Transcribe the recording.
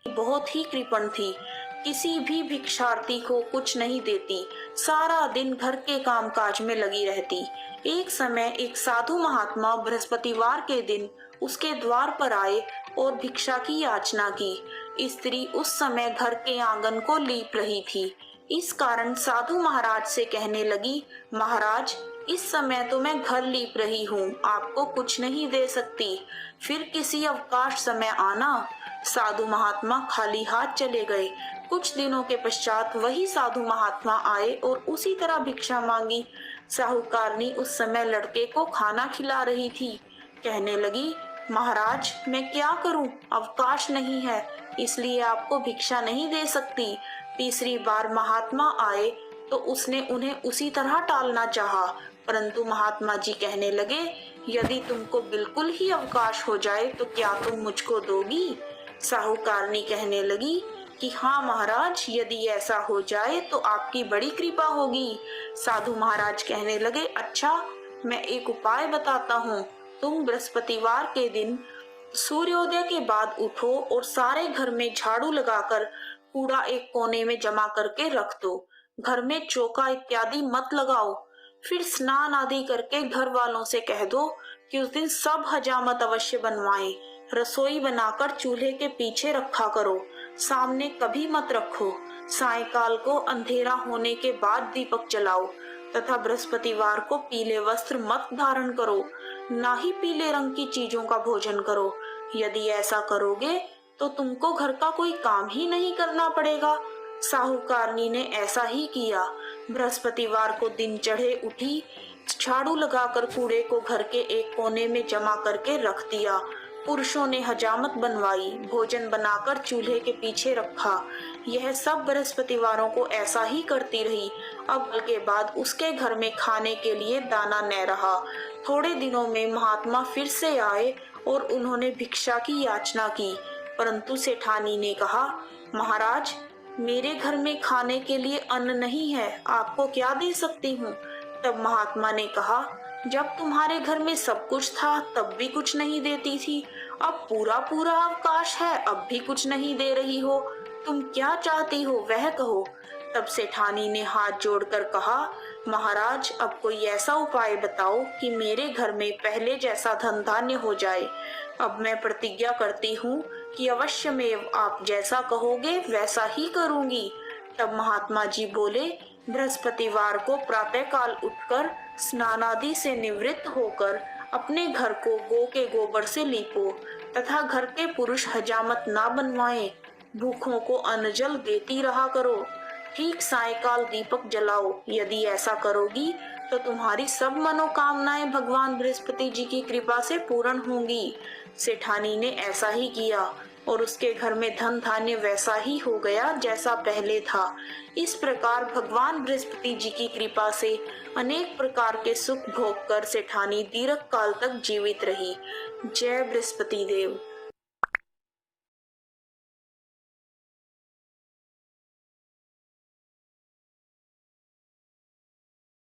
बहुत ही कृपण थी, किसी भी भिक्षार्थी को कुछ नहीं देती, सारा दिन घर के कामकाज में लगी रहती। एक समय एक साधु महात्मा बृहस्पतिवार के दिन उसके द्वार पर आए और भिक्षा की याचना की। स्त्री उस समय घर के आंगन को लीप रही थी। इस कारण साधु महाराज से कहने लगी, महाराज, इस समय तो मैं घर लीप रही हूँ, आपको कुछ नहीं दे सकती, फिर किसी अवकाश समय आना। साधु महात्मा खाली हाथ चले गए। कुछ दिनों के पश्चात वही साधु महात्मा आए और उसी तरह भिक्षा मांगी। साहूकारनी उस समय लड़के को खाना खिला रही थी। कहने लगी, महाराज, मैं क्या करूं, अवकाश नहीं है, इसलिए आपको भिक्षा नहीं दे सकती। तीसरी बार महात्मा आए तो उसने उन्हें उसी तरह टालना चाहा, परंतु महात्मा जी कहने लगे, यदि तुमको बिल्कुल ही अवकाश हो जाए तो क्या तुम मुझको दोगी? साहूकारनी कहने लगी कि हाँ महाराज, यदि ऐसा हो जाए तो आपकी बड़ी कृपा होगी। साधु महाराज कहने लगे, अच्छा, मैं एक उपाय बताता हूँ। तुम बृहस्पतिवार के दिन सूर्योदय के बाद उठो और सारे घर में झाड़ू लगाकर कूड़ा एक कोने में जमा करके रख दो। घर में चौका इत्यादि मत लगाओ। फिर स्नान आदि करके घर वालों से कह दो कि उस दिन सब हजामत अवश्य बनवाएं। रसोई बनाकर चूल्हे के पीछे रखा करो, सामने कभी मत रखो। सायंकाल को अंधेरा होने के बाद दीपक जलाओ तथा बृहस्पतिवार को पीले वस्त्र मत धारण करो, ना ही पीले रंग की चीजों का भोजन करो। यदि ऐसा करोगे तो तुमको घर का कोई काम ही नहीं करना पड़ेगा। साहूकारनी ने ऐसा ही किया। बृहस्पतिवार को दिन चढ़े उठी, झाड़ू लगाकर कूड़े को घर के एक कोने में जमा करके रख दिया। पुरुषों ने हजामत बनवाई, भोजन बनाकर चूल्हे के पीछे रखा। यह सब बृहस्पतिवारों को ऐसा ही करती रही। अब के बाद उसके घर में खाने के लिए दाना न रहा। थोड़े दिनों में महात्मा फिर से आए और उन्होंने भिक्षा की याचना की, परंतु सेठानी ने कहा, महाराज, मेरे घर में खाने के लिए अन्न नहीं है, आपको क्या दे सकती हूँ? तब महात्मा ने कहा, जब तुम्हारे घर में सब कुछ था तब भी कुछ नहीं देती थी, अब पूरा पूरा अवकाश है, अब भी कुछ नहीं दे रही हो, तुम क्या चाहती हो वह कहो। तब सेठानी ने हाथ जोड़कर कहा, महाराज, अब कोई ऐसा उपाय बताओ कि मेरे घर में पहले जैसा धन धान्य हो जाए। अब मैं प्रतिज्ञा करती हूँ कि अवश्यमेव आप जैसा कहोगे वैसा ही करूँगी। तब महात्मा जी बोले, बृहस्पतिवार को प्रातःकाल उठकर स्नानादि से निवृत्त होकर अपने घर को गौ के गोबर से लीपो तथा घर के पुरुष हजामत ना बनवाएं। भूखों को अन्न जल देती रहा करो। ठीक सायंकाल दीपक जलाओ। यदि ऐसा करोगी तो तुम्हारी सब मनोकामनाएं भगवान बृहस्पति जी की कृपा से पूर्ण होंगी। सेठानी ने ऐसा ही किया और उसके घर में धन धान्य वैसा ही हो गया जैसा पहले था। इस प्रकार भगवान बृहस्पति जी की कृपा से अनेक प्रकार के सुख भोग कर सेठानी दीर्घ काल तक जीवित रही। जय बृहस्पति देव।